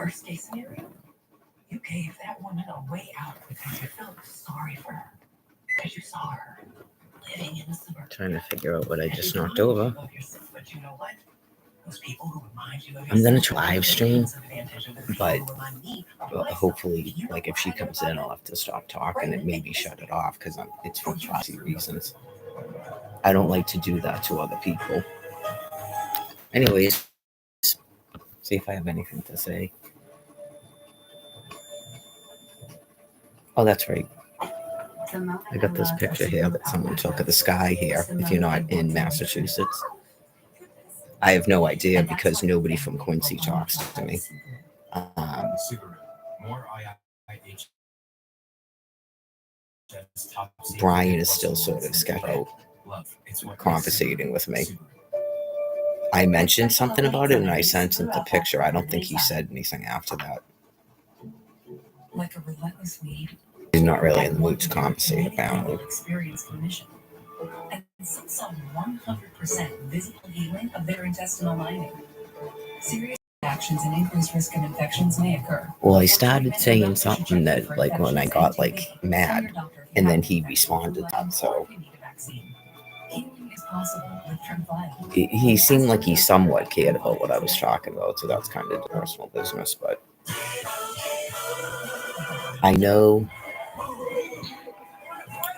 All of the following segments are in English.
Worst case scenario, you gave that woman a way out because you felt sorry for her. Because you saw her living in the suburbs. Trying to figure out what I just knocked over. But you know what? Those people who remind you of I'm gonna try live stream, but hopefully, like if she comes in, I'll have to stop talking and maybe shut it off because it's for privacy reasons. I don't like to do that to other people. Anyways, see if I have anything to say. Oh, that's right. I got this picture here that someone took of the sky here. If you're not in Massachusetts, I have no idea because nobody from Quincy talks to me. Brian is still sort of sketchy conversating with me. I mentioned something about it and I sent him the picture. I don't think he said anything after that. Like a relentless weed. He's not really in the mood to conversate, apparently. And some saw 100% visible healing of their intestinal lining. Serious actions and increased risk of infections may occur. Well, I started saying something that, like, when I got, like, mad, and then he responded that, so... He seemed like he somewhat cared about what I was talking about, so that's kind of personal business, but... I know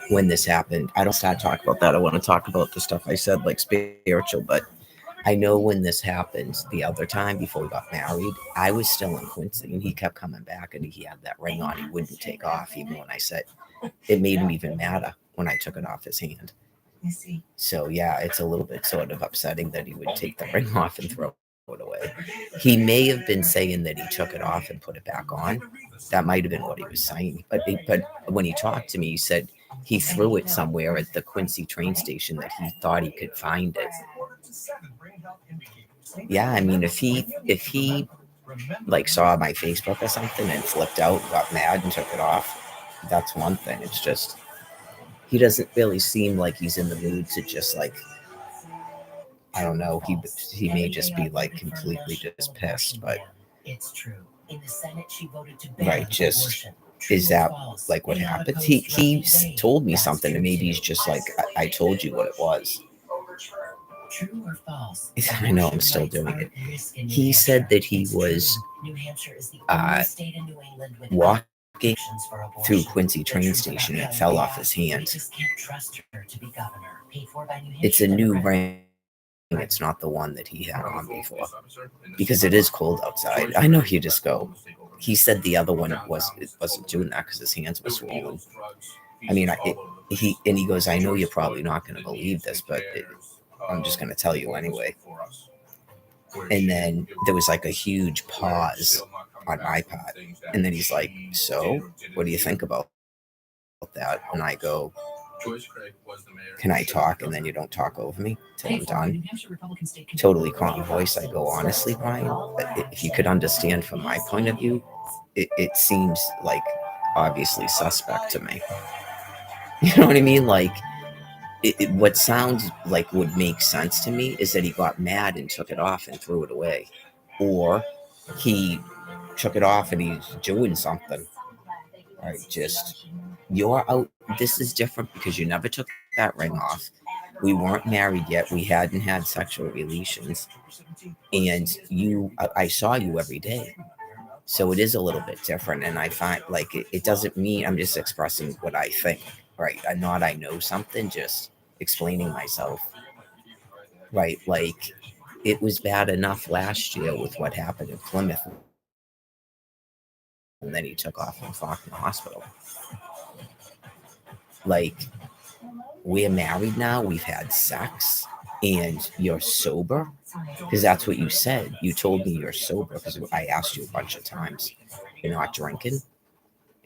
when this happened, I don't start talking about that. I want to talk about the stuff I said, like spiritual, but I know when this happened the other time before we got married, I was still in Quincy and he kept coming back and he had that ring on. He wouldn't take off even when I said it made him even madder when I took it off his hand. So yeah, it's a little bit sort of upsetting that he would take the ring off and throw it away. He may have been saying that he took it off and put it back on. That might have been what he was saying. But when he talked to me, he said he threw it somewhere at the Quincy train station that he thought he could find it. Yeah, I mean, if he like saw my Facebook or something and flipped out, got mad and took it off, that's one thing. It's just he doesn't really seem like he's in the mood to just like, I don't know. He may just be like completely just pissed, but it's true. In the Senate, she voted to ban right, just is that like what happened? He told me something, and maybe he's just like I told you what it was. True or false? I know I'm still doing it. He said that he was walking through Quincy train station and it fell off his hand. It's a new ring. It's not the one that he had on before because it is cold outside. I know you just go. He said the other one wasn't doing that because his hands were swollen. I mean, he goes, I know you're probably not going to believe this, but I'm just going to tell you anyway. And then there was like a huge pause on my part. And then he's like, so what do you think about that? And I go, can I talk? And then you don't talk over me till I'm done. Totally calm voice. I go, honestly, Brian, if you could understand from my point of view, it seems like obviously suspect to me. You know what I mean? Like, what sounds like would make sense to me is that he got mad and took it off and threw it away. Or he took it off and he's doing something. Right, just, you're out. This is different because you never took that ring off. We weren't married yet. We hadn't had sexual relations. And I saw you every day. So it is a little bit different. And I find like it doesn't mean I'm just expressing what I think. Right. I'm not, I know something, just explaining myself. Right. Like it was bad enough last year with what happened in Plymouth. And then he took off and fought in the hospital. Like, we're married now, we've had sex, and you're sober? Because that's what you said. You told me you're sober because I asked you a bunch of times. You're not drinking,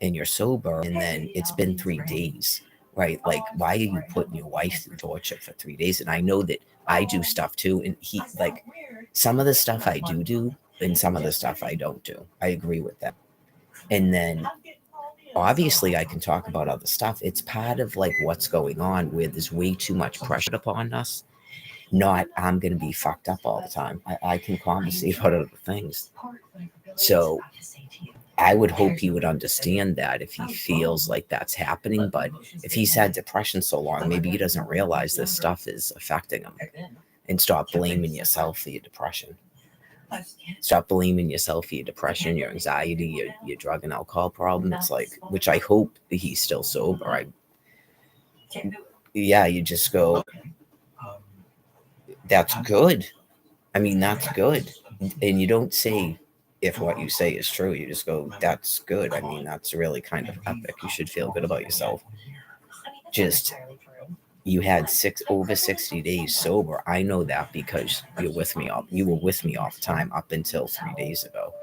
and you're sober, and then it's been 3 days, right? Like, why are you putting your wife through torture for 3 days? And I know that I do stuff too, and he, like, some of the stuff I do, and some of the stuff I don't do. I agree with that. And then obviously I can talk about other stuff. It's part of like what's going on where there's way too much pressure upon us. not I'm going to be fucked up all the time. I can conversate about other things. So I would hope he would understand that if he feels like that's happening. But if he's had depression so long, maybe he doesn't realize this stuff is affecting him. And stop blaming yourself for your depression. Stop blaming yourself for your depression, your anxiety, your drug and alcohol problem. It's like, which I hope he's still sober. You just go, that's good. I mean, that's good. And you don't say if what you say is true. You just go, that's good. I mean, that's really kind of epic. You should feel good about yourself. Just you had over 60 days sober. I know that because you were with me all the time up until 3 days ago.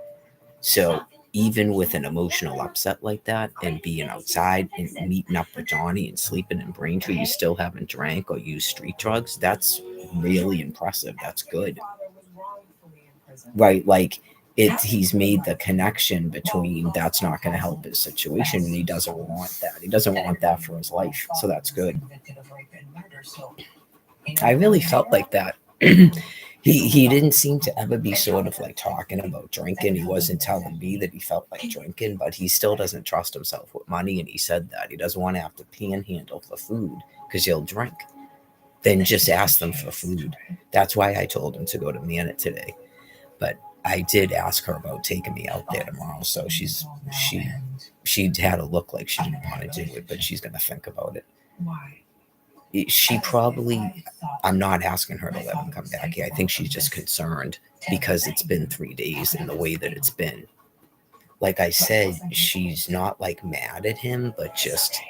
So even with an emotional upset like that and being outside and meeting up with Johnny and sleeping in Braintree, you still haven't drank or used street drugs. That's really impressive. That's good. Right. Like he's made the connection between that's not going to help his situation and he doesn't want that. He doesn't want that for his life. So that's good. I really felt like that. He didn't seem to ever be sort of like talking about drinking. He wasn't telling me that he felt like drinking, but he still doesn't trust himself with money. And he said that he doesn't want to have to panhandle for food because he'll drink. Then just ask them for food. That's why I told him to go to Manit today. But I did ask her about taking me out there tomorrow. So she had a look like she didn't want to do it, but she's going to think about it. She probably, I'm not asking her to let him come back here. I think she's just concerned because it's been 3 days and the way that it's been. Like I said, she's not like mad at him, but just,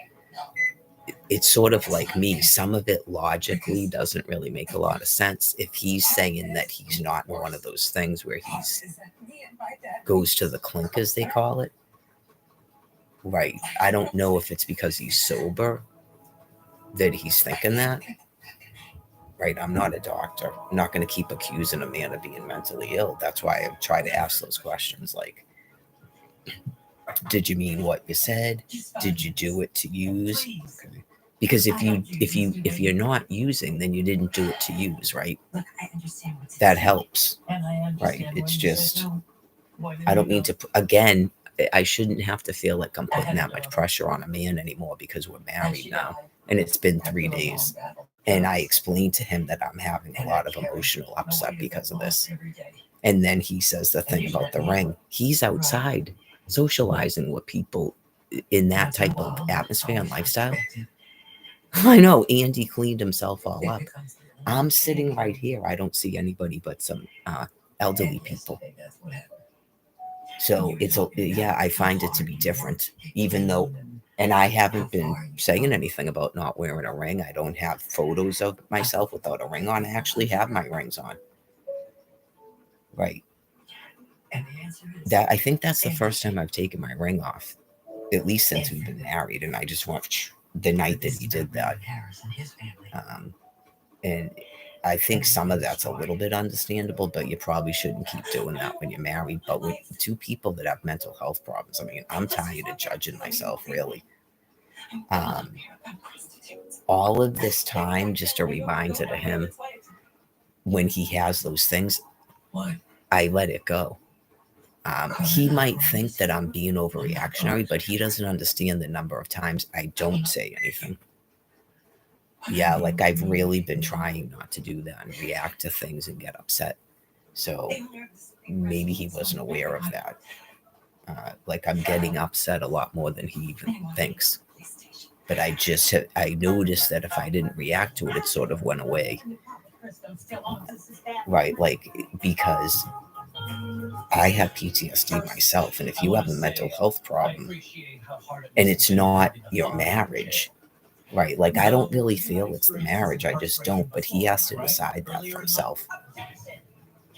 it's sort of like me. Some of it logically doesn't really make a lot of sense. If he's saying that he's not in one of those things where he's goes to the clink, as they call it. Right. I don't know if it's because he's sober that he's thinking that. Right. I'm not a doctor. I'm not going to keep accusing a man of being mentally ill. That's why I try to ask those questions like, did you mean what you said? Did you do it to use? Okay. Because if you're not using, then you didn't do it to use, right? That helps. Right. It's just, I don't mean to, again, I shouldn't have to feel like I'm putting that much pressure on a man anymore because we're married now. And it's been 3 days. And I explained to him that I'm having a lot of emotional upset because of this. And then he says the thing about the ring. He's outside socializing with people in that type of atmosphere and lifestyle. I know Andy cleaned himself all up. I'm sitting right here. I don't see anybody but some elderly people. So I find it to be different, even though, and I haven't been saying anything about not wearing a ring. I don't have photos of myself without a ring on. I actually have my rings on. Right. I think that's the first time I've taken my ring off, at least since we've been married. And I just want the night that he did that. And I think some of that's a little bit understandable, but you probably shouldn't keep doing that when you're married. But with two people that have mental health problems, I mean, I'm tired of judging myself, really. All of this time, just a reminder to him when he has those things, I let it go. He might think that I'm being overreactionary, but he doesn't understand the number of times I don't say anything. Yeah, like I've really been trying not to do that and react to things and get upset. So maybe he wasn't aware of that. Like I'm getting upset a lot more than he even thinks. But I noticed that if I didn't react to it, it sort of went away. Right, like because I have PTSD myself, and if you have a mental health problem and it's not your marriage, right, like I don't really feel it's the marriage, I just don't, but he has to decide that for himself.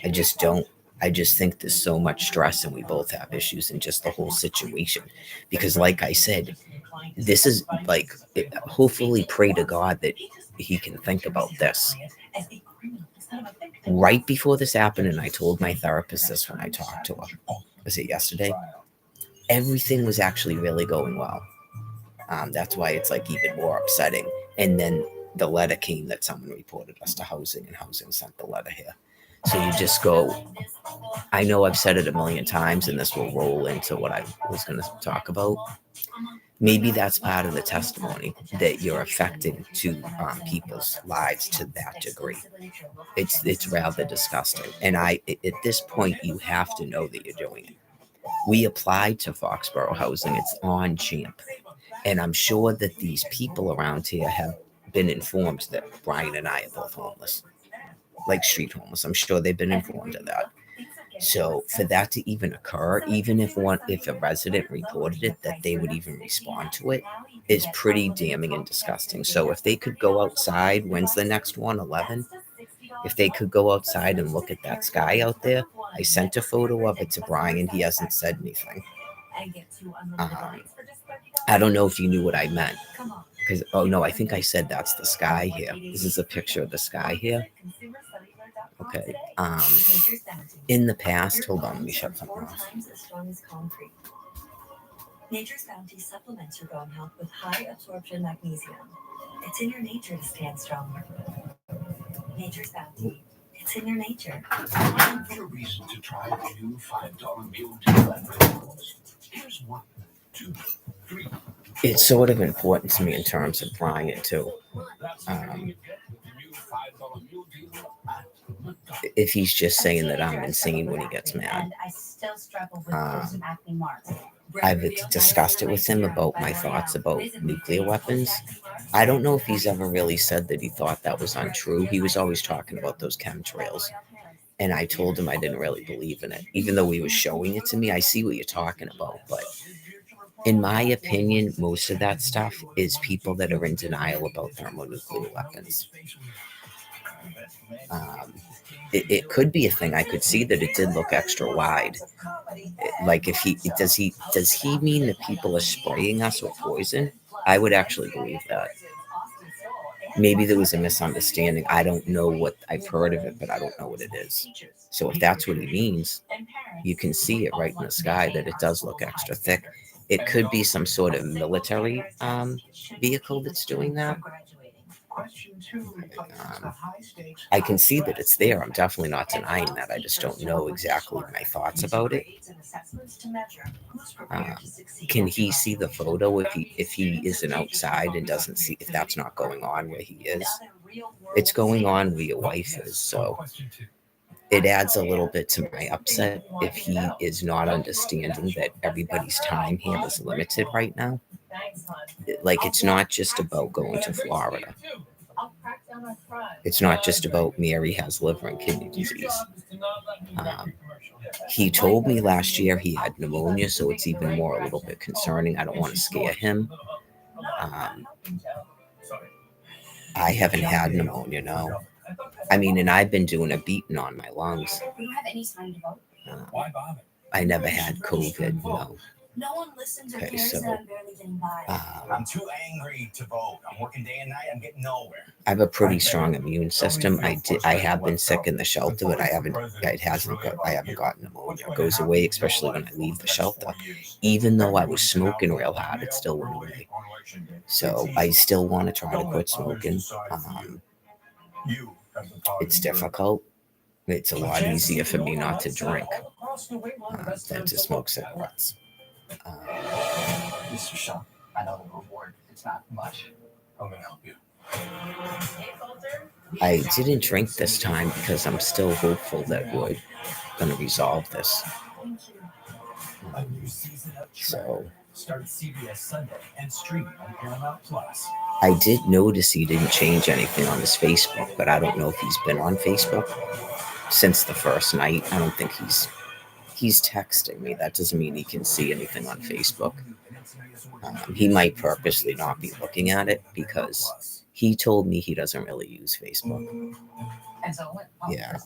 I just don't. I just think there's so much stress and we both have issues in just the whole situation. Because like I said, this is like, hopefully pray to God that he can think about this. Right before this happened, and I told my therapist this when I talked to her, was it yesterday? Everything was actually really going well. That's why it's like even more upsetting. And then the letter came that someone reported us to housing, and housing sent the letter here. So you just go, I know I've said it a million times, and this will roll into what I was going to talk about. Maybe that's part of the testimony, that you're affecting to people's lives to that degree. It's rather disgusting. And at this point, you have to know that you're doing it. We applied to Foxborough Housing. It's on Champ. And I'm sure that these people around here have been informed that Brian and I are both homeless, like street homeless. I'm sure they've been informed of that. So for that to even occur, even if a resident reported it, that they would even respond to it is pretty damning and disgusting. So if they could go outside, when's the next one? 11? If they could go outside and look at that sky out there, I sent a photo of it to Brian. He hasn't said anything. I don't know if you knew what I meant. Because, oh no, I think I said that's the sky here. This is a picture of the sky here. Okay. In the past, hold on, let me shut something off. Nature's Bounty supplements your bone health with high absorption magnesium. It's in your nature to stand strong. Nature's Bounty. It's in your nature. Looking for a reason to try the new $5 meal deal at McDonald's? Here's 1, 2, 3. It's sort of important to me in terms of Brian too. If he's just saying that I'm insane when he gets mad. I've discussed it with him about my thoughts about nuclear weapons. I don't know if he's ever really said that he thought that was untrue. He was always talking about those chemtrails. And I told him I didn't really believe in it. Even though he was showing it to me, I see what you're talking about. But in my opinion, most of that stuff is people that are in denial about thermonuclear weapons. It could be a thing. I could see that it did look extra wide. Like if does he mean that people are spraying us with poison? I would actually believe that. Maybe there was a misunderstanding. I don't know what I've heard of it, but I don't know what it is. So if that's what he means, you can see it right in the sky that it does look extra thick. It could be some sort of military vehicle that's doing that. I can see that it's there. I'm definitely not denying that. I just don't know exactly my thoughts about it. Can he see the photo if he isn't outside and doesn't see if that's not going on where he is? It's going on where your wife is, so it adds a little bit to my upset if he is not understanding that everybody's time here is limited right now. Like, it's not just about going to Florida. It's not just about Mary has liver and kidney disease. He told me last year he had pneumonia, so it's even more a little bit concerning. I don't want to scare him. I haven't had pneumonia, no. I mean, and I've been doing a beating on my lungs. I never had COVID, no. No one listens or Okay, cares so, that I'm barely getting by. I'm too angry to vote. I'm working day and night. I'm getting nowhere. I have a pretty strong immune system. I have been sick in the shelter, but I haven't gotten pneumonia. It goes away, especially when I leave the shelter. Even though I was smoking real hard, it still went away. So I still want to try to quit smoking. It's difficult. It's a lot easier for me not to drink than to smoke cigarettes. Mr. Shaw, I know the reward. It's not much. I'm going to help you. I didn't drink this time because I'm still hopeful that we're going to resolve this. So Start CBS Sunday and stream on Paramount Plus. I did notice he didn't change anything on his Facebook, but I don't know if he's been on Facebook since the first night. I don't think he's texting me. That doesn't mean he can see anything on Facebook. He might purposely not be looking at it because he told me he doesn't really use Facebook. Yeah.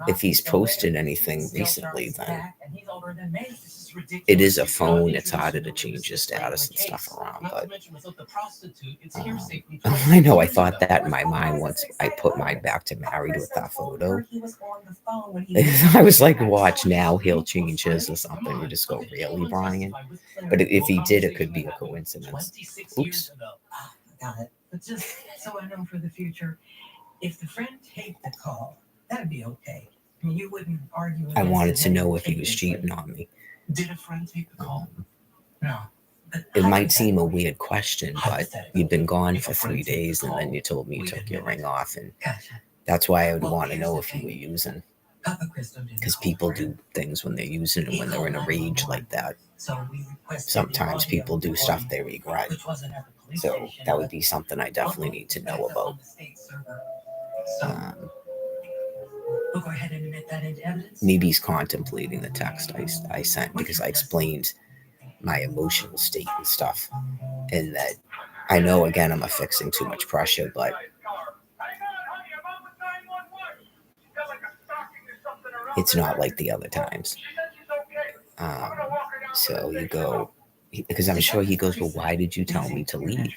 If he's posted anything recently, then it is a phone. It's harder to change your status and stuff around. But I know I thought that in my mind once I put mine back to married with that photo. I was like, watch now, he'll change his or something. We just go, really, Brian? But if he did, it could be a coincidence. Oops. But just so I know for the future, if the friend taped the call, that'd be okay. I mean, you wouldn't argue. I wanted against to it know if he taking was the cheating footage. on me. Did a friend take the call? No. But It might seem a hypothetically- weird question, but you've been gone for 3 days and then you told me you took your ring off, and Gotcha. that's why I would Well, want to here's know the if you thing. were using, Papa Cristo didn't because call people a friend. do things when they're using and He when they're in a called rage 911. like that. So we requested Sometimes the audio people do stuff recording, they regret. which wasn't at the police So station, that would but be something I definitely need to know backed up about. on the state server. So we'll go ahead and admit that into evidence. Maybe he's contemplating the text I sent because I explained my emotional state and stuff, and that I know, again, I'm affixing too much pressure, but it's not like the other times. So you go, because I'm sure he goes, well, why did you tell me to leave?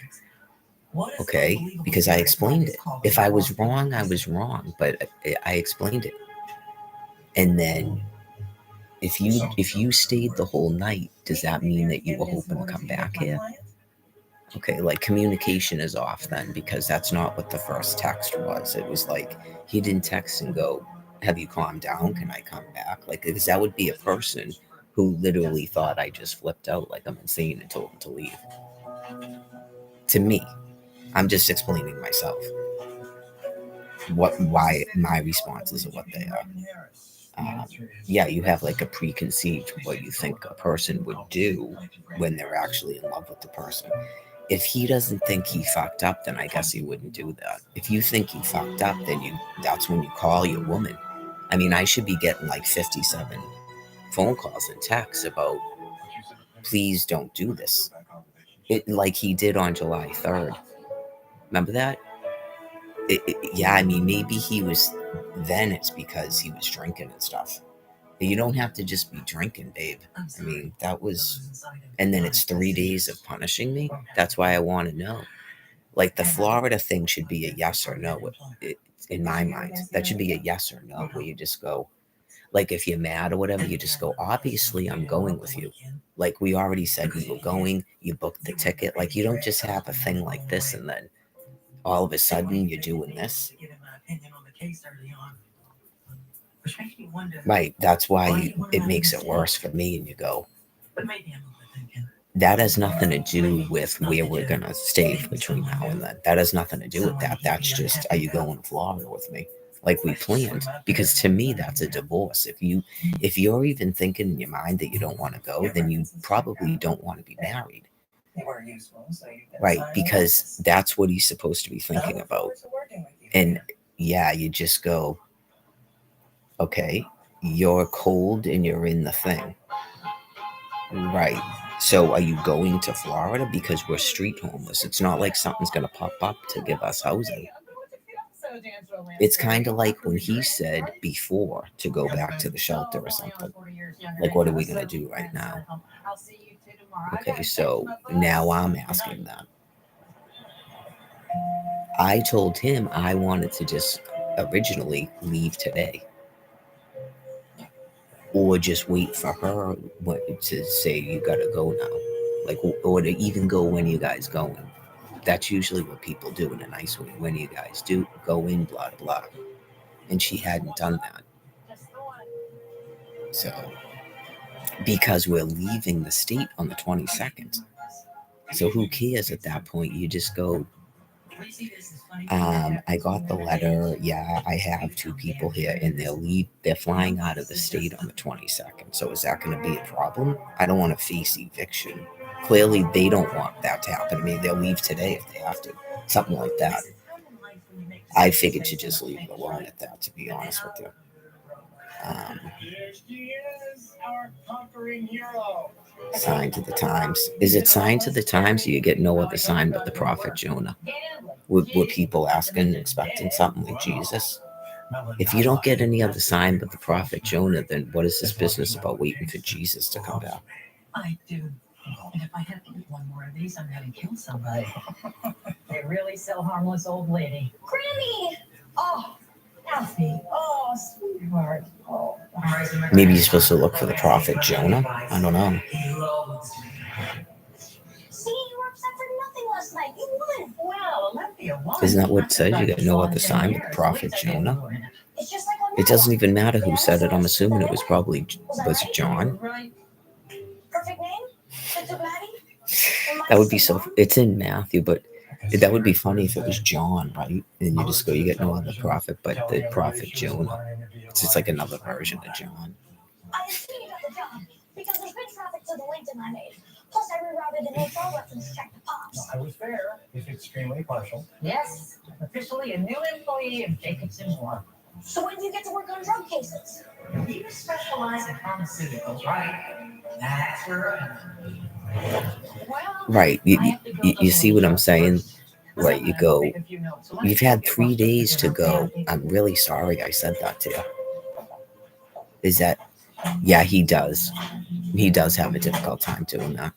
Okay, because I explained it. If I was wrong, I was wrong, but I explained it. And then if you stayed the whole night, does that mean that you were hoping to come back here? Okay, like communication is off then, because that's not what the first text was. It was like he didn't text and go, have you calmed down? Can I come back? Like, because that would be a person who literally thought I just flipped out like I'm insane and told him to leave. To me, I'm just explaining myself. Why my responses are what they are. Yeah, you have like a preconceived what you think a person would do when they're actually in love with the person. If he doesn't think he fucked up, then I guess he wouldn't do that. If you think he fucked up, then that's when you call your woman. I mean, I should be getting like 57 phone calls and texts about, please don't do this. It like he did on July 3rd. Remember that? Yeah, I mean, maybe he was, then it's because he was drinking and stuff. You don't have to just be drinking, babe. I mean, that was, and then it's 3 days of punishing me. That's why I want to know. Like the Florida thing should be a yes or no. In my mind, that should be a yes or no, where you just go, like if you're mad or whatever, you just go, obviously I'm going with you. Like we already said we were going, you booked the ticket. Like you don't just have a thing like this and then all of a sudden you're doing this. Right, that's why it makes it worse for me. And you go, that has nothing to do with where we're going to stay between now and then. That has nothing to do with that. That's just, are you going to Florida with me? Like we planned. Because to me, that's a divorce. If you're even thinking in your mind that you don't want to go, then you probably don't want to be married. Right, because that's what he's supposed to be thinking about. And yeah, you just go, okay, you're cold and you're in the thing. Right. So are you going to Florida? Because we're street homeless. It's not like something's going to pop up to give us housing. It's kind of like when he said before to go back to the shelter or something. Like, what are we going to do right now? Okay, so now I'm asking that. I told him I wanted to just originally leave today. Or just wait for her to say you gotta go now. Like, or to even go when you guys going. That's usually what people do in a nice way. When you guys do go in, blah, blah. And she hadn't done that. So, because we're leaving the state on the 22nd. So who cares at that point? You just go, I got the letter. Yeah, I have 2 people here and they're flying out of the state on the 22nd. So is that going to be a problem? I don't want to face eviction. Clearly they don't want that to happen to me. They'll leave today if they have to. Something like that. I figured to just leave it alone at that, to be honest with you. Sign to the Times. Is it signed to the Times? Or you get no other sign but the prophet Jonah? Were people asking, expecting something like Jesus? If you don't get any other sign but the prophet Jonah, then what is this business about waiting for Jesus to come back? I do. And if I have to eat one more of these, I'm going to kill somebody. They really sell harmless old lady. Granny! Oh, Alfie. Oh, sweetheart. Oh. Maybe you're supposed to look for the prophet Jonah? I don't know. See, you were upset for nothing last night. You won. Well, 11 Isn't that what it says? You get no other sign but the prophet Jonah. It's just like on It doesn't Netflix. even matter who said it. I'm assuming it was probably was it John. Perfect name? It's a Maddie? That would be so. It's in Matthew, but that would be funny if it was John, right? And you just go, you get no other prophet but the prophet Jonah. It's just like another version of John. I assume you got the job because there's good traffic to the LinkedIn I made. Plus, I rerouted an HR reference to check the pops. I was fair, if extremely partial. Yes, officially a new employee of Jacobson War. So when do you get to work on drug cases? You specialize in pharmaceuticals, right? That's where. Well, Right. You see what I'm saying? Right. You go. You've had 3 days to go. I'm really sorry I said that to you. Is that? Yeah, he does. He does have a difficult time doing that.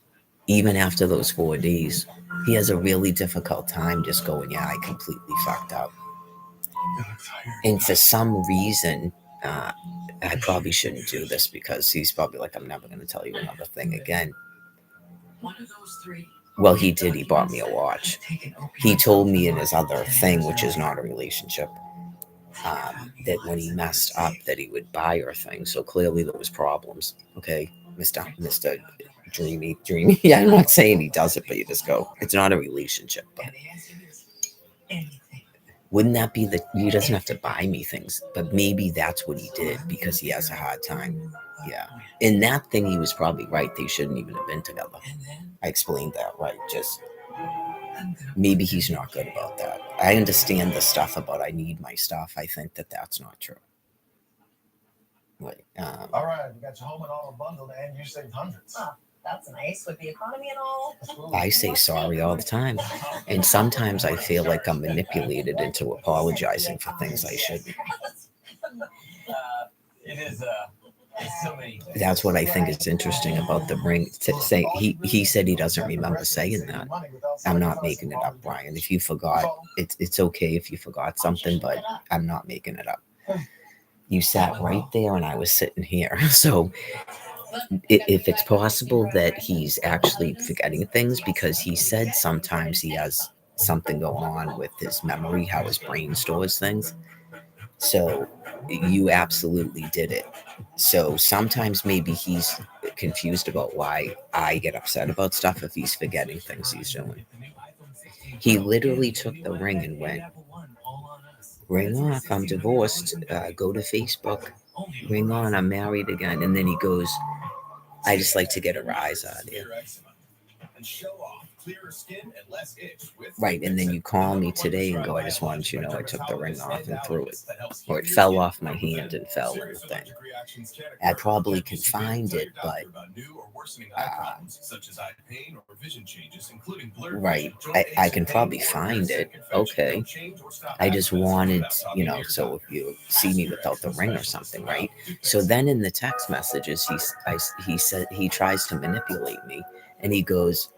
Even after those 4 days, he has a really difficult time just going, yeah, I completely fucked up. And for some reason, I probably shouldn't do this because he's probably like, I'm never going to tell you another thing again. Well, he did. He bought me a watch. He told me in his other thing, which is not a relationship, that when he messed up, that he would buy her things. So clearly there was problems. Okay, Mr. Dreamy. Yeah, I'm not saying he does it, but you just go, it's not a relationship. But wouldn't that be he doesn't have to buy me things, but maybe that's what he did because he has a hard time. Yeah. In that thing, he was probably right. They shouldn't even have been together. I explained that, right? Just maybe he's not good about that. I understand the stuff about I need my stuff. I think that that's not true. Like, All right, you got your home and all bundled, and you saved hundreds. Oh, that's nice with the economy and all. I say sorry all the time. And sometimes I feel like I'm manipulated into apologizing for things I shouldn't. It is so many. That's what I think is interesting about the ring. To say he said he doesn't remember saying that. I'm not making it up, Brian. If you forgot, it's okay if you forgot something, but I'm not making it up. You sat right there and I was sitting here. So if it's possible that he's actually forgetting things, because he said sometimes he has something going on with his memory, how his brain stores things. So you absolutely did it. So sometimes maybe he's confused about why I get upset about stuff if he's forgetting things he's doing. He literally took the ring and went, ring off, I'm divorced, go to Facebook, ring on, I'm married again. And then he goes, I just like to get a rise out of you. Right, and then you call me today and go, I just wanted you to know I took the ring off and threw it. Or it fell off my hand and fell in the thing. I probably can find it, but right, I can probably find it. Okay. I just wanted, so if you see me without the ring or something, right? So then in the text messages, he said he tries to manipulate me, and he goes,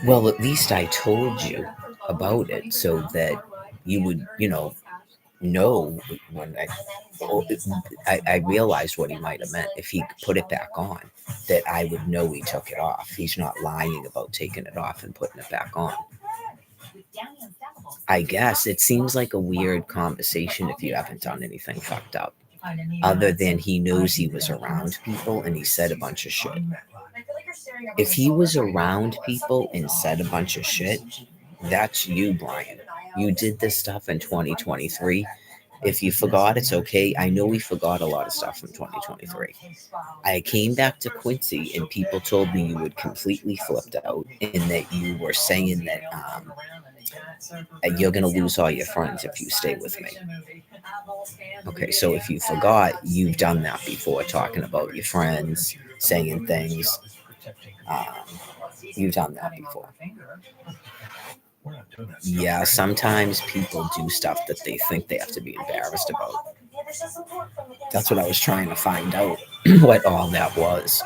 well, at least I told you about it so that you would, know when I realized what he might have meant. If he put it back on, that I would know he took it off. He's not lying about taking it off and putting it back on. I guess it seems like a weird conversation if you haven't done anything fucked up. Other than he knows he was around people and he said a bunch of shit. If he was around people and said a bunch of shit, that's you, Brian. You did this stuff in 2023. If you forgot, it's okay. I know we forgot a lot of stuff from 2023. I came back to Quincy and people told me you would completely flipped out and that you were saying that you're going to lose all your friends if you stay with me. Okay, so if you forgot, you've done that before, talking about your friends, saying things. You've done that before. Yeah, sometimes people do stuff that they think they have to be embarrassed about. That's what I was trying to find out, what all that was.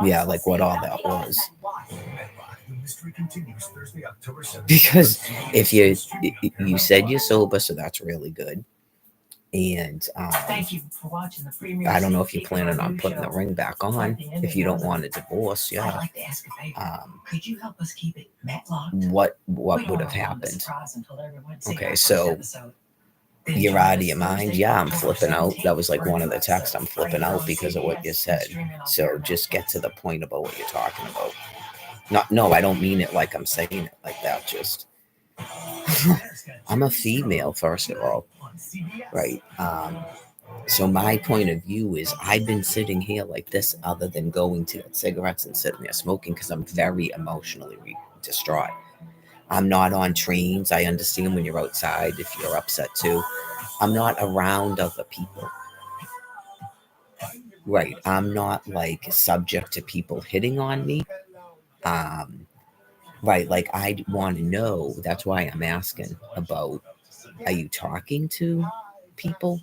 Yeah, like what all that was. Because if you said you're sober, so that's really good. And Thank you for watching the premiere. I don't know if you're planning on putting the ring back on. If you don't want a divorce, I'd yeah. like to ask a favor. Could you help us keep it matlocked? What We would don't have want to ruin the happened? surprise until everyone's seen Okay, our first so episode. Then you're join out of us your mind. Thursday, Yeah, I'm October flipping out. 17th That was like for a one of new the texts. I'm episode. flipping Right out on because of what you CBS said. and streaming on So Paramount just get to Plus. the point about what you're talking about. No, I don't mean it like I'm saying it like that. Just I'm a female, first of all, right? So my point of view is I've been sitting here like this, other than going to get cigarettes and sitting there smoking, because I'm very emotionally distraught. I'm not on trains. I understand when you're outside if you're upset too. I'm not around other people. Right. I'm not like subject to people hitting on me. Right. Like I want to know. That's why I'm asking about, are you talking to people?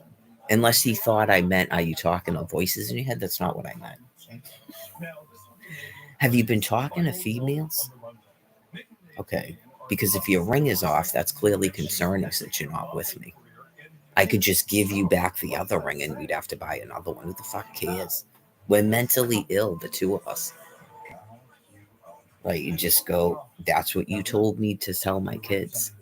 Unless he thought I meant, are you talking to voices in your head? That's not what I meant. Have you been talking to females? Okay. Because if your ring is off, that's clearly concerning since you're not with me. I could just give you back the other ring and we'd have to buy another one. Who the fuck cares? We're mentally ill, the two of us. Like, you just go, that's what you told me to tell my kids.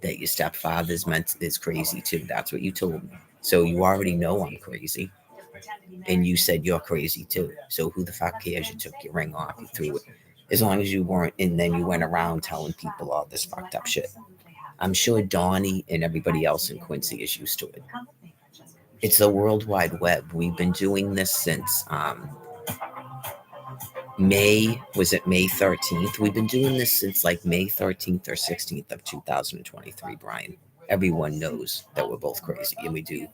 That your stepfather's is crazy too. That's what you told me. So you already know I'm crazy. And you said you're crazy too. So who the fuck cares? You took your ring off, you threw it. As long as you weren't, and then you went around telling people all this fucked up shit. I'm sure Donnie and everybody else in Quincy is used to it. It's the World Wide Web. We've been doing this since May 13th? We've been doing this since like May 13th or 16th of 2023, Brian. Everyone knows that we're both crazy, and we do.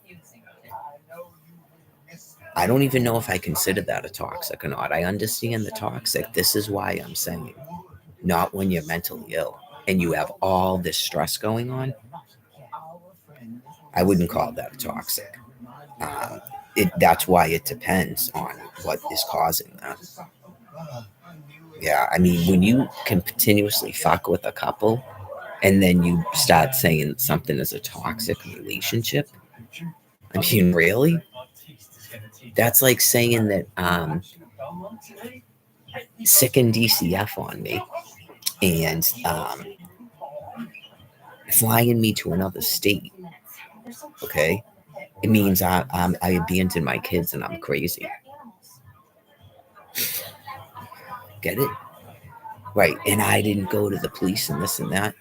I don't even know if I consider that a toxic or not. I understand the toxic. This is why I'm saying, not when you're mentally ill and you have all this stress going on. I wouldn't call that toxic. That's why it depends on what is causing that. Yeah, I mean, when you can continuously fuck with a couple and then you start saying something is a toxic relationship, I mean, really? That's like saying that sick and DCF on me and flying me to another state. Okay? It means I abandoned my kids and I'm crazy. Get it? Right. And I didn't go to the police and this and that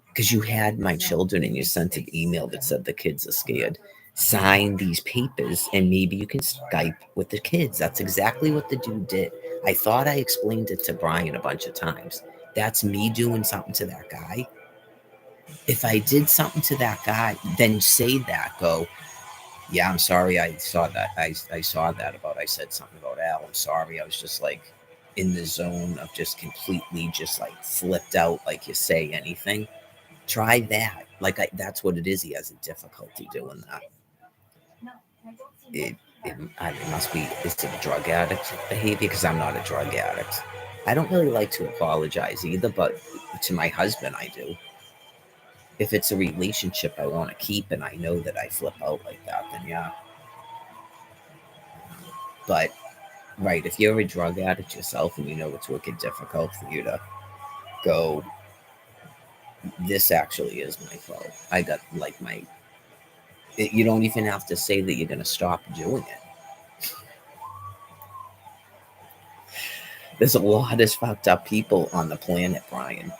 because you had my children and you sent an email that said the kids are scared. Sign these papers and maybe you can Skype with the kids. That's exactly what the dude did. I thought I explained it to Brian a bunch of times. That's me doing something to that guy. If I did something to that guy, then say that. Go, yeah, I'm sorry. I saw that. I saw that about. I said something about Al. I'm sorry. I was just like in the zone of just completely just like flipped out. Like you say anything. Try that. Like that's what it is. He has a difficulty doing that. It must be. It's a drug addict behavior because I'm not a drug addict. I don't really like to apologize either, but to my husband, I do. If it's a relationship I want to keep and I know that I flip out like that, then yeah. But right, if you're a drug addict yourself and you know it's wicked difficult for you to go, this actually is my fault. I got like you don't even have to say that you're going to stop doing it. There's a lot of fucked up people on the planet, Brian.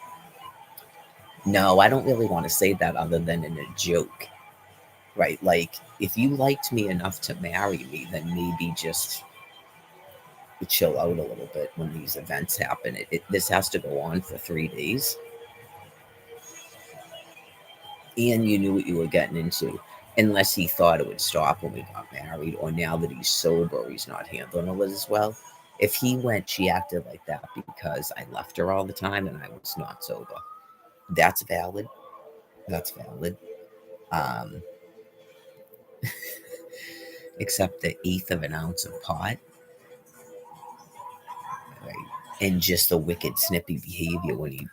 No, I don't really want to say that other than in a joke. Right? Like, if you liked me enough to marry me, then maybe just chill out a little bit when these events happen. This has to go on for 3 days. And you knew what you were getting into. Unless he thought it would stop when we got married, or now that he's sober, he's not handling it as well. If he went, she acted like that because I left her all the time and I was not sober. That's valid. That's valid. Except the eighth of an ounce of pot. Right. and just the wicked snippy behavior when he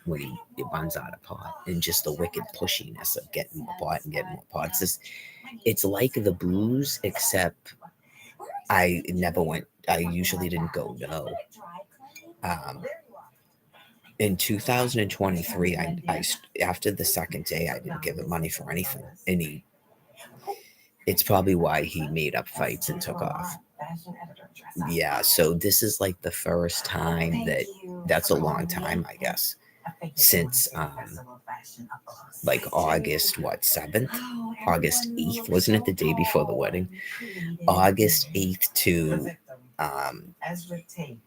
it runs out of pot, and just the wicked pushiness of getting more pot and getting more pot. It's like the blues, except I never went. I usually didn't go no. In 2023, I after the second day, I didn't give him money for anything, and it's probably why he made up fights and took off. Yeah, so this is like the first time that's a long time, I guess, since like August 7th, August 8th, wasn't it the day before the wedding? August 8th to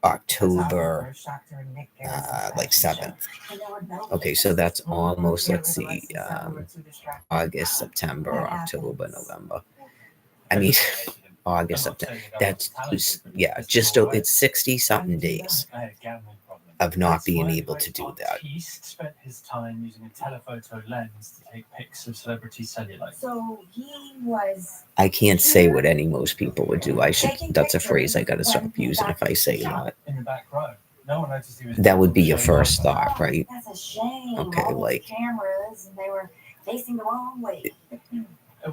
October like 7th. Okay, so that's almost, let's see, August, September, October, November. I mean, August, September. That's, yeah, just it's 60 something days of not being able to do that. He spent his time using a telephoto lens to take pics of celebrity cellulite. So he was. I can't say what any most people would do. I should. That's a phrase I got to stop using if I say that. In the back row. No one noticed he was. That would be your first thought, right? That's a shame. Okay, all like cameras, and they were facing the wrong way.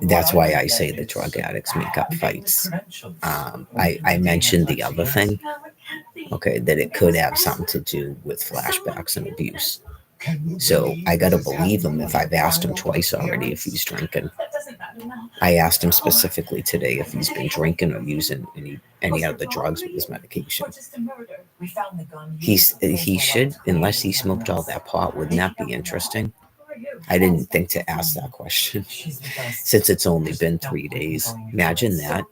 that's why I say the drug addicts make up fights. I mentioned the other thing, okay, that it could have something to do with flashbacks and abuse. So I gotta believe him if I've asked him twice already if he's drinking. I asked him specifically today if he's been drinking or using any other drugs with his medication. He should, unless he smoked all that pot. Wouldn't that be interesting? I didn't think to ask that question since it's only been 3 days. Imagine that.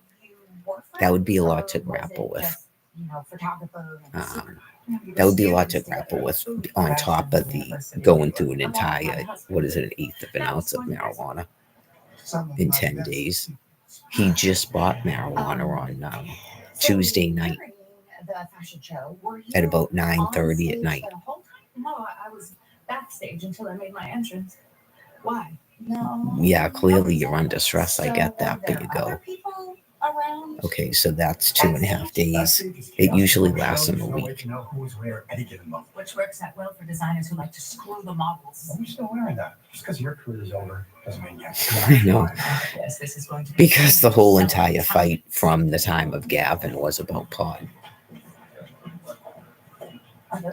That would be a lot to grapple with. That would be a lot to grapple with on top of the going through an entire, what is it, an eighth of an ounce of marijuana in 10 days. He just bought marijuana on Tuesday night at about 9:30 at night. No, I was backstage until I made my entrance. Why? No. Yeah, clearly you're under stress. I get that, but you go. Okay, so that's 2.5 days. It usually lasts them a week. Which works out well for designers who like to screw the models. Are we still wearing that? Just because your career is over doesn't mean yes. I know. Yes, this is going to be Because the whole entire fight from the time of Gavin was about pot.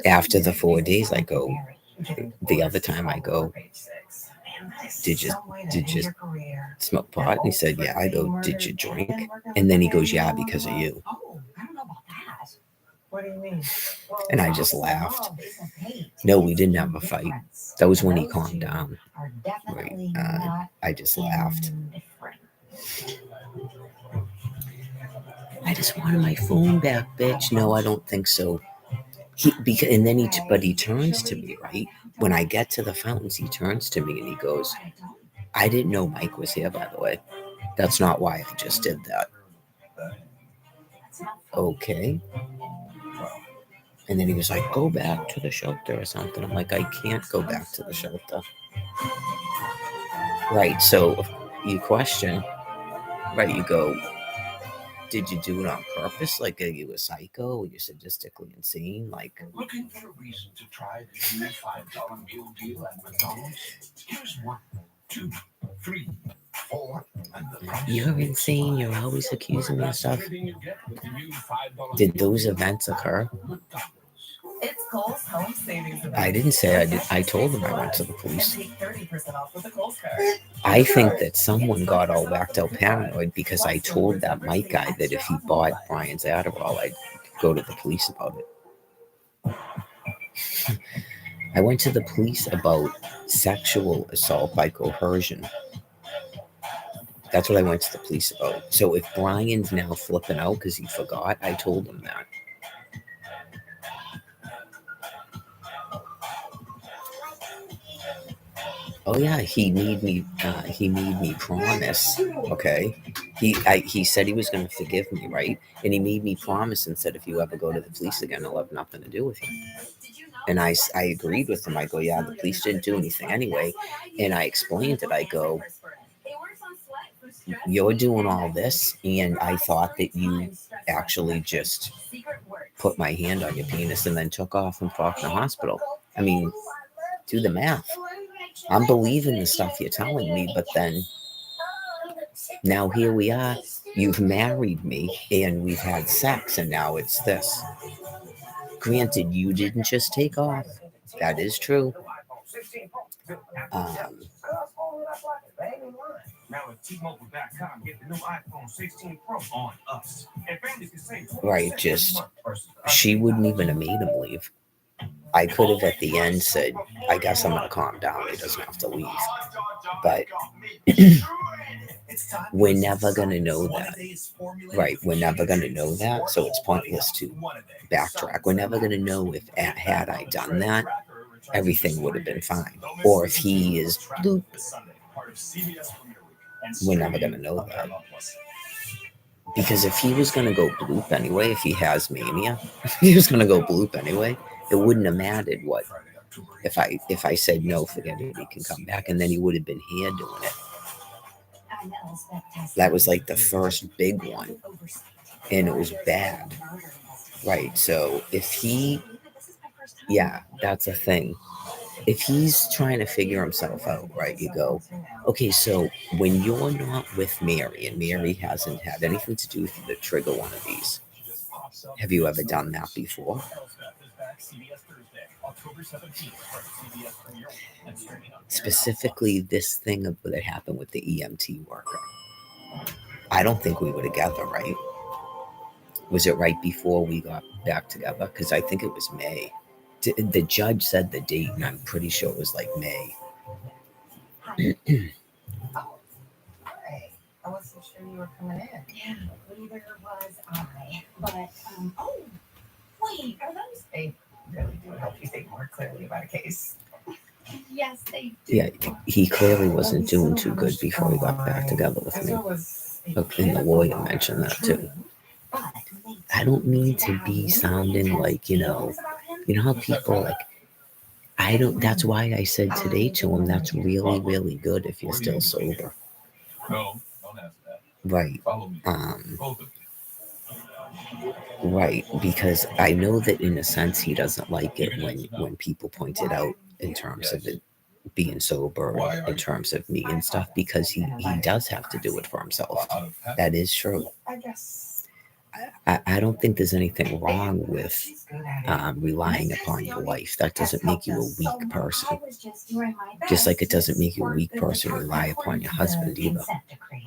After the 4 days, I go. The other time I go, did you smoke pot? And he said, yeah. I go, did you drink? And then he goes, yeah, because of you. Oh, I don't know about that. What do you mean? And I just laughed. No, we didn't have a fight. That was when he calmed down. Right. I just laughed. I just wanted my phone back, bitch. No, I don't think so. But he turns to me, right? When I get to the fountains, he turns to me and he goes, I didn't know Mike was here, by the way. That's not why I just did that. Okay. And then he was like, go back to the shelter or something. I'm like, I can't go back to the shelter. Right. So you question, right? You go, did you do it on purpose? Like, are you a psycho? Are you sadistically insane? Like, looking for a reason to try the new $5 meal deal at McDonald's? Here's 1, 2, 3, 4, and the price. You're insane. You're always accusing me of stuff. Did those events occur? It's Kohl's home savings event. I didn't say I did. I told them I went to the police. And take 30% off with a Kohl's card. I think that someone got all whacked out paranoid because I told that Mike guy that if he bought Brian's Adderall, I'd go to the police about it. I went to the police about sexual assault by coercion. That's what I went to the police about. So if Brian's now flipping out because he forgot, I told him that. Oh yeah, he made me promise. Okay, he said he was going to forgive me, right? And he made me promise and said, if you ever go to the police again, I'll have nothing to do with you. And I agreed with him. I go, yeah, the police didn't do anything anyway. And I explained it. I go, you're doing all this, and I thought that you actually just put my hand on your penis and then took off from Faulkner Hospital. I mean, do the math. I'm believing the stuff you're telling me, but then now here we are. You've married me and we've had sex, and now it's this. Granted, you didn't just take off. That is true. Right, just she wouldn't even have made him leave. I could have at the end said, I guess I'm going to calm down. He doesn't have to leave. But we're never going to know that. Right, we're never going to know that. So it's pointless to backtrack. We're never going to know if had I done that, everything would have been fine. Or if he is bloop. We're never going to know that. Because if he was going to go bloop anyway, if he has mania, if he was going to go bloop anyway, it wouldn't have mattered what. If I said no, forget it, he can come back, and then he would have been here doing it. That was like the first big one, and it was bad. Right, so if he, yeah, that's a thing. If he's trying to figure himself out, right, you go, okay, so when you're not with Mary and Mary hasn't had anything to do with you to trigger one of these, have you ever done that before? Specifically, this thing that happened with the EMT worker. I don't think we were together, right? Was it right before we got back together? Because I think it was May. The judge said the date, and I'm pretty sure it was like May. I wasn't sure you were coming in. Yeah, neither was I. But, oh, wait, are those? They really do help you think more clearly about a case. Yes, they do. Yeah, he clearly wasn't doing too good before he got back together with me. And the lawyer mentioned that too. I don't mean to be sounding like, you know how people like, that's why I said today to him, that's really, really good if you're still sober. No, don't ask that. Right. Follow me. Right, because I know that in a sense he doesn't like it when people point it out in terms of it being sober, in terms of me and stuff, because he does have to do it for himself. That is true. I don't think there's anything wrong with relying upon your wife. That doesn't make you a weak person. Just like it doesn't make you a weak person to rely upon your husband either.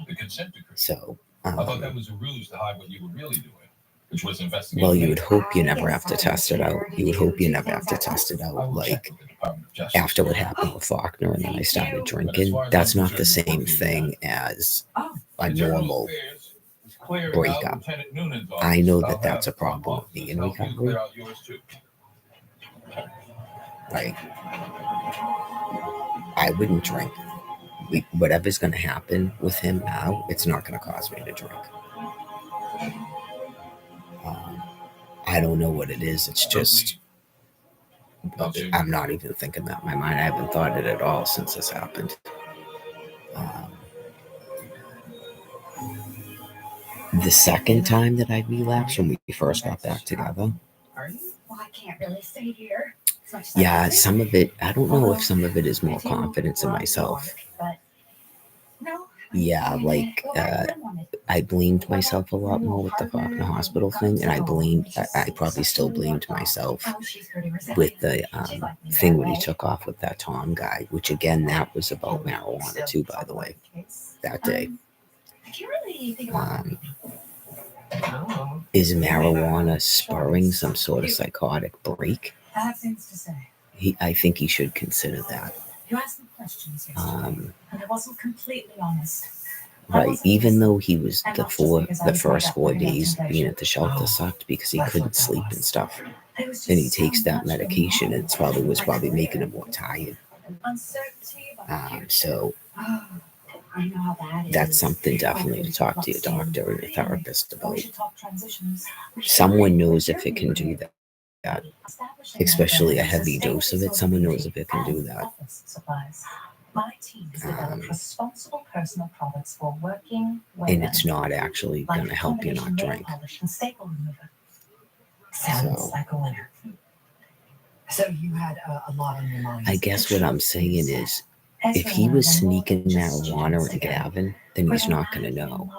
The consent decree. So, I thought that was a ruse to hide what you were really doing, which was investigating. Well, you would hope you never have to test it out. You would hope you never have to test it out. Like after what happened with Faulkner, and then I started drinking. That's not the same thing as a normal breakup. I know that that's a problem with me in recovery. Right. I wouldn't drink. Whatever's going to happen with him now, it's not going to cause me to drink. I don't know what it is. It's just, I'm not even thinking that in my mind. I haven't thought it at all since this happened. The second time that I relapsed when we first got back together. Well, I can't really stay here. Yeah, some of it, I don't know if some of it is more confidence in myself. Yeah, like I blamed myself a lot more with the Faulkner Hospital thing, and I probably still blamed myself with the thing when he took off with that Tom guy, which again, that was about marijuana too, by the way, that day. Is marijuana spurring some sort of psychotic break? I think he should consider that. You asked me questions yesterday, and I wasn't completely honest. Right, even though he was the first 4 days being at the shelter sucked because he couldn't sleep and stuff. And he takes that medication, and it's probably making him more tired. So that's something definitely to talk to your doctor or your therapist about. Someone knows if it can do that, especially a heavy dose of it. Someone knows if it can do that. My team has developed responsible personal products for working women. And it's not actually going to help you not drink. Sounds So- like a winner. So you had a lot on your mind. I guess what I'm saying is, if he was sneaking marijuana in Gavin, then he's not going to know.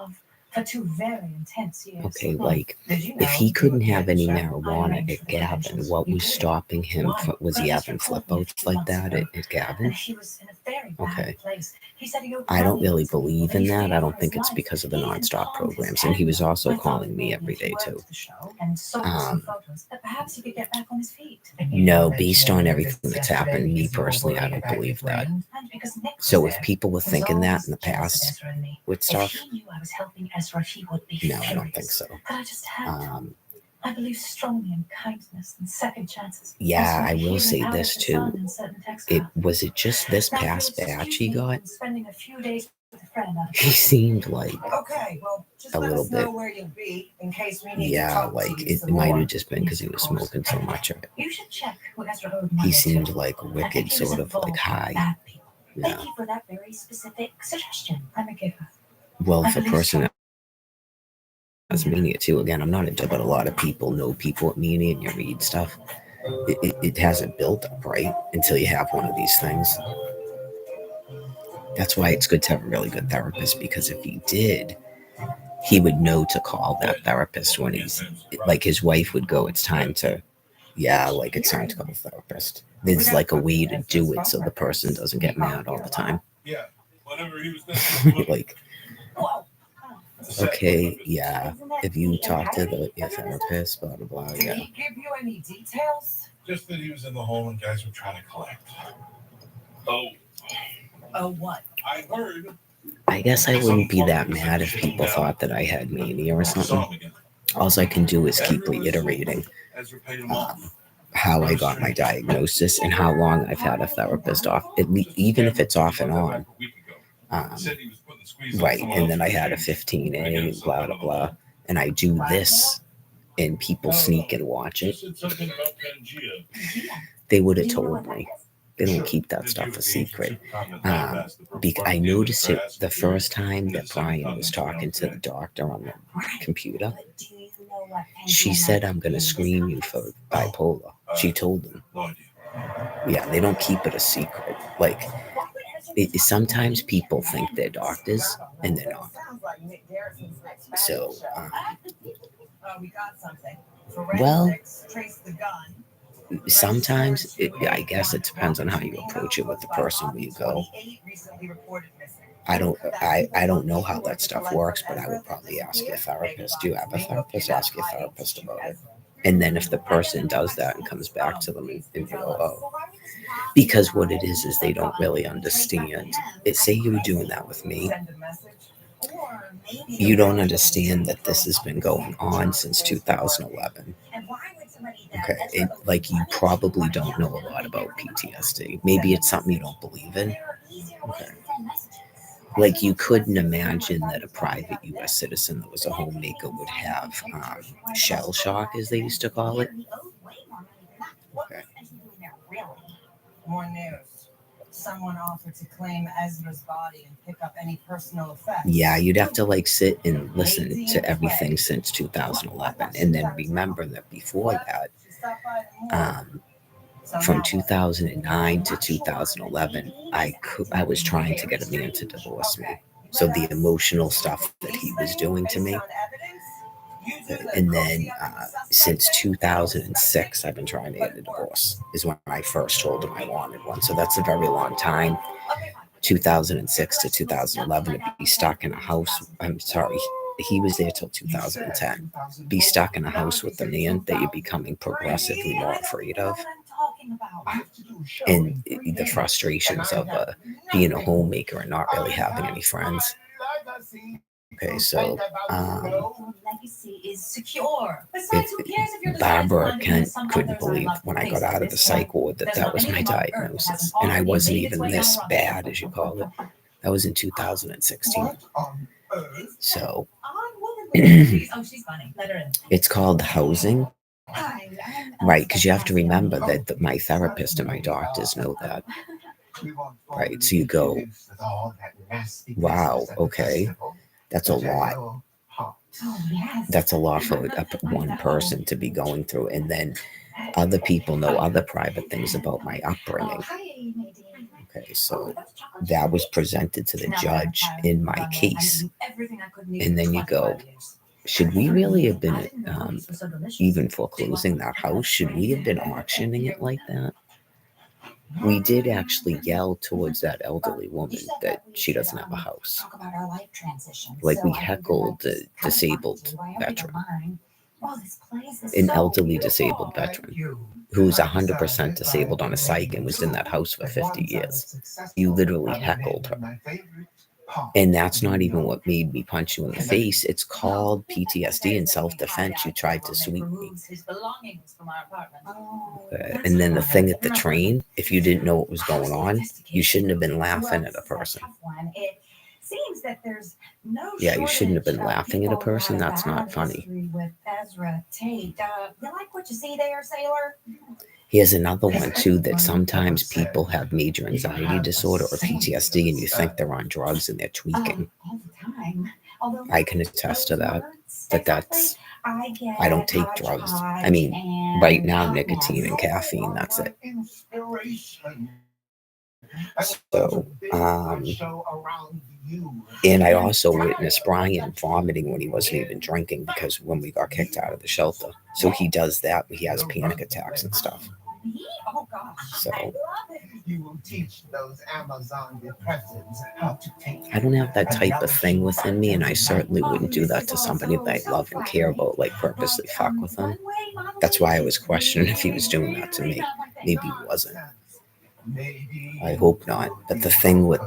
For 2 very intense years. Okay, like Did you if know he couldn't you were have any getting marijuana at Gavin, what was stopping him from, was he having flip outs like that at And Gavin? he was in a very bad Okay. place. He said he I don't really overdosed, believe but in he that. I feared don't for think his it's life. because of the He even nonstop calmed his programs. And he was head. also I thought calling me maybe every if he day worked too. the show and sold some photos, that perhaps he could get back on his feet. And you No, mentioned based in on your everything visits that's yesterday happened, me because you were personally, I worried don't about your believe that. friend. And because Nick was So if there. people were It was thinking that always in the jealous of past Ezra and me. with If stuff, he knew I was helping Ezra, he would be no, I don't think furious. so. But I just had to. Um, I believe strongly in kindness and second chances. yeah, Ezra I will healing say out this of the sun too. and set in text It file. was it just this Now, past if you'll batch excuse he me got. from spending a few days with a friend out of He seemed like Okay, well, just a let little us know bit. where you'll be in case we need to Yeah, talk like to you it some might more. have just been because he Yes, was of course. smoking so much of it. You should check who Ezra owed money He seemed to. like I think wicked, he was sort of like involved with high. bad people. Yeah. Thank you for that very specific suggestion. I'm a giver. Well, I if a believe person strongly. has mania too, again, I'm not into, but a lot of people know people with mania, and you read stuff. It hasn't built up right until you have one of these things. That's why it's good to have a really good therapist, because if he did, he would know to call that therapist when he's like, his wife would go, it's time to, yeah, like it's time to call the therapist. There's like a way to do it so the person doesn't get mad all the time. Yeah. Whenever he was thinking, Like, Whoa. okay, yeah, Isn't that if you the talk to entirety your of your business? therapist, blah, blah, blah, Did yeah. he give you any details? just that he was in the hole and guys were trying to collect. Oh, Oh, what? I heard. I guess I wouldn't be that mad if people thought that I had mania or Saw something. him again. All I can do is keep reiterating Ezra paid him off. how I got my diagnosis and how long I've had a therapist off, even if it's off and on. Right, and then I had a 15A and blah, blah, blah. And I do this, and people sneak and watch it. They would have told me. They don't keep that stuff a secret. I noticed it the first time that Brian was talking to the doctor on the computer. She said, I'm going to screen you for bipolar. She told him. Yeah, they don't keep it a secret. Like, sometimes people think they're doctors and they're not. So, we got something. well, Forensics traced the gun. sometimes I guess it depends on how you approach it with the person where you go. I don't know how that stuff works, but I would probably ask your therapist. Do you have a therapist? Ask your therapist about it. And then if the person does that and comes back to them and they go, oh, because what it is they don't really understand. Say you were doing that with me. You don't understand that this has been going on since 2011. Okay, like you probably don't know a lot about PTSD. Maybe it's something you don't believe in. Okay. Like you couldn't imagine that a private U.S. citizen that was a homemaker would have shell shock, as they used to call it. Okay. More news. Someone offered to claim Ezra's body and pick up any personal effects. Yeah, you'd have to like sit and listen to everything since 2011, and then remember that before that, from 2009 to 2011, I was trying to get a man to divorce me. So the emotional stuff that he was doing to me. And then since 2006, I've been trying to get a divorce, is when I first told him I wanted one. So that's a very long time. 2006 to 2011 to be stuck in a house. I'm sorry, he was there till 2010. Be stuck in a house with a man that you're becoming progressively more afraid of. And the frustrations of being a homemaker and not really having any friends. Okay, so Barbara Kent couldn't believe when I got out of the psych ward that was my diagnosis. And I wasn't even this bad, as you call it. That was in 2016. So it's called housing. Right, because you have to remember that my therapist and my doctors know that. Right, so you go, wow, okay, that's a lot. Oh, yes. That's a lot for one person to be going through. And then other people know other private things about my upbringing. Hi, Nadine. Okay, so that was presented to the judge in my case. And then you go, should we really have been even foreclosing that house? Should we have been auctioning it like that? We did actually yell towards that elderly woman that she doesn't have a house. Talk about our life transition. Like we So I heckled the figured I'd just disabled come talk to you. I hope you don't veteran, mind. Well, this place is an so elderly beautiful. disabled veteran who's 100% disabled on a psych and was in that house for 50 years. You literally heckled her. And that's not even what made me punch you in the face. It's called PTSD and self-defense. You tried to sweep me. And then the thing at the train, if you didn't know what was going on, you shouldn't have been laughing at a person. Seems that there's no Yeah, you shouldn't have been shortage of laughing at a people who person. have That's bad not funny. history with Ezra Tate. You like what you see there, sailor? Here's another one too, that sometimes people have major anxiety disorder or PTSD and you think they're on drugs and they're tweaking. All the time. Although I can attest to that. But that's, I don't take drugs. I mean, and right now, hot nicotine mess. and caffeine, that's it. Inspiration. So, and I also witnessed Brian vomiting when he wasn't even drinking because when we got kicked out of the shelter. So he does that. He has panic attacks and stuff. Oh gosh, So I love it. You will teach those Amazon depressants how to take. I don't have that type of thing within me, and I certainly wouldn't do that to somebody that I love and care about, like purposely fuck with them. That's why I was questioning if he was doing that to me. Maybe he wasn't. I hope not. But the thing with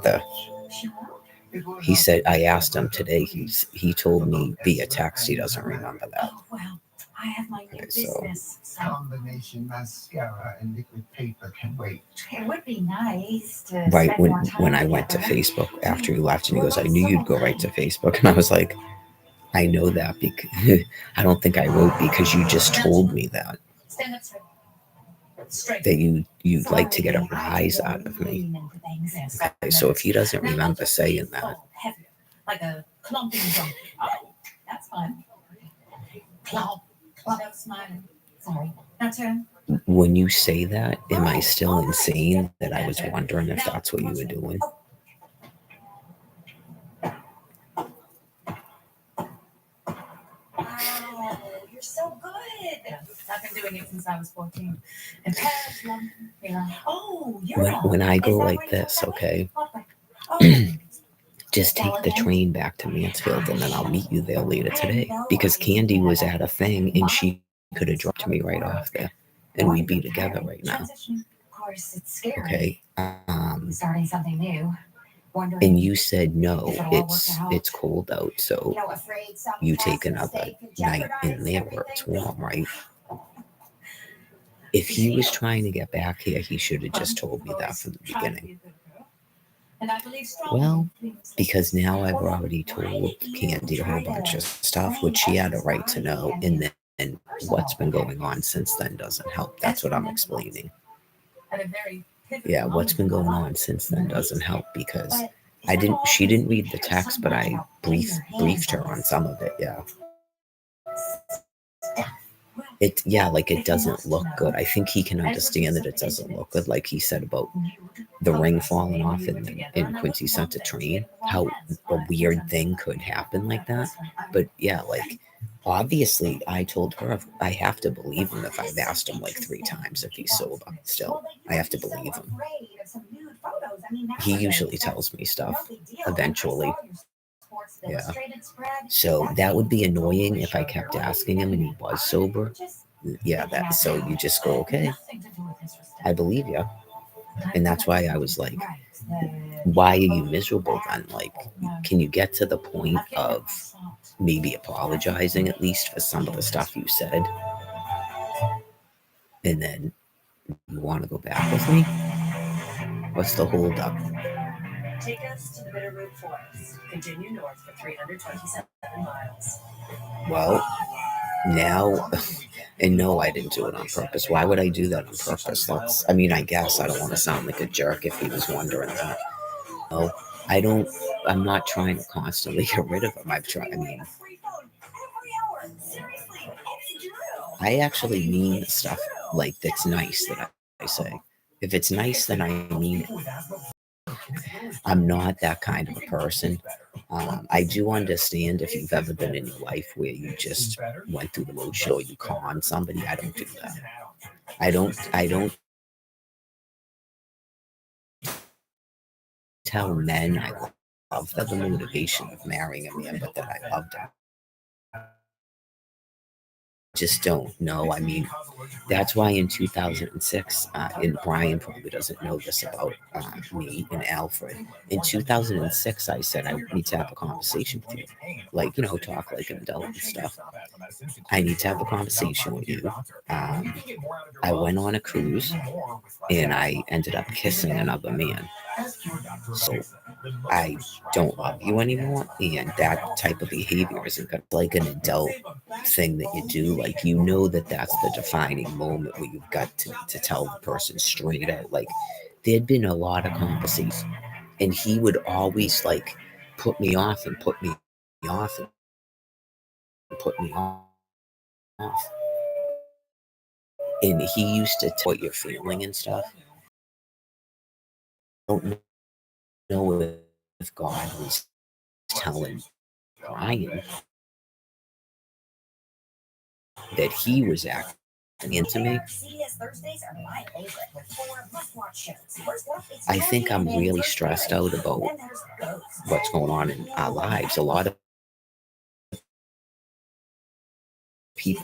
he said, I asked him today, he told me via text he doesn't remember that. Oh, well, I have my new Okay, so- business, so Combination mascara and liquid paper can wait. it would be nice to Right spend more time when I went to together. Facebook after he left, and he goes, I knew you'd go right to Facebook. And I was like, I know that because I don't think I wrote because you just told me that. Stand up straight. Straight. That you'd like to get a rise out of me. Okay, so if he doesn't remember saying that, Like a clumping drum. Oh, that's fun. Clomp. Clomp. Smiling. Sorry. Now turn. when you say that, am I still insane that I was wondering if that's what you were doing? Wow, you're so good. I've been doing it since I was 14. And parents love me. Oh, you're When I go is that like what you this, told me? okay, Oh, just take the train back to Mansfield and then I'll meet you there later today. Because Candy was at a thing and she could have dropped me right off there and we'd be together right now. Transition. Of course, it's scary. Okay. Starting something new. Wondering. And you said no, if it'll all work out. it's cold out, so Afraid some you past take another mistake could night in jeopardize there where it's everything. warm, right? If he was trying to get back here, he should have just told me that from the beginning. And I believe strongly Well, in mistakes. Because now I've already told Candy a whole bunch of stuff, which she had a right to know, and then what's been going on since then doesn't help. That's what I'm explaining. At a very pivotal Yeah, what's been moment in going my on life. since then doesn't help because But she didn't read the text, but I briefed her on some of it. Yeah. Like it doesn't look good. I think he can understand that it doesn't look good. Like he said about the ring falling off in Quincy Center train, how a weird thing could happen like that. But yeah, like obviously I told her I have to believe him if I've asked him like 3 times if he's sober still. I have to believe him. He usually tells me stuff eventually. Yeah. So that would be annoying if I kept asking him and he was sober. Yeah, so you just go, okay, I believe you. And that's why I was like, why are you miserable then? Like, can you get to the point of maybe apologizing at least for some of the stuff you said? And then you want to go back with me? What's the holdup? Take us to the Bitterroot Forest. Continue north for 327 miles. Well, now, and no, I didn't do it on purpose. Why would I do that on purpose? I guess I don't want to sound like a jerk if he was wondering that. No, I'm not trying to constantly get rid of him. I actually mean stuff like that's nice that I say. If it's nice, then I mean it. I'm not that kind of a person. I do understand if you've ever been in your life where you just went through the motion or you con somebody. I don't do that. I don't tell men I love them the motivation of marrying a man, but that I loved him. Just don't know. I mean, that's why in 2006, and Brian probably doesn't know this about me and Alfred. In 2006, I said, I need to have a conversation with you. Like, talk like an adult and stuff. I need to have a conversation with you. I went on a cruise and I ended up kissing another man. So I don't love you anymore. And that type of behavior isn't like an adult thing that you do. Like, that's the defining moment where you've got to tell the person straight out. Like, there'd been a lot of conversations, and he would always like put me off and put me off and put me off. And he used to tell what you're feeling and stuff. I don't know if God was telling Brian that he was acting into me. I think I'm really stressed out about what's going on in our lives. A lot of